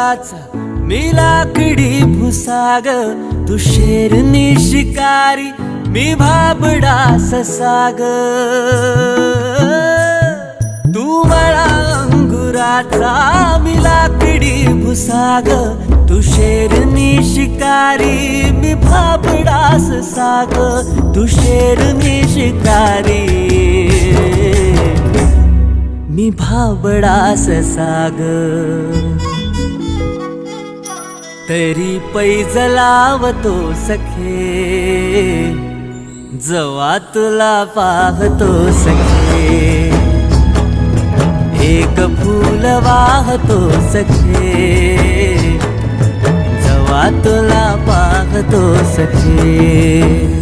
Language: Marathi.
अंगुराचा मी लाकडी भुसाग, तू शेरनी शिकारी मी भाबडा ससाग. तू मला अंगुराचा मी लाकडी भुसाग, तू शेरनी शिकारी मी भाबडा ससाग. तू शेरनी शिकारी मी भाबडा ससाग. तरी पैज लावतो सखे, जवा तुला पाहतो सखे. एक फूल वाहतो सखे, जवा तुला पाहतो सखे.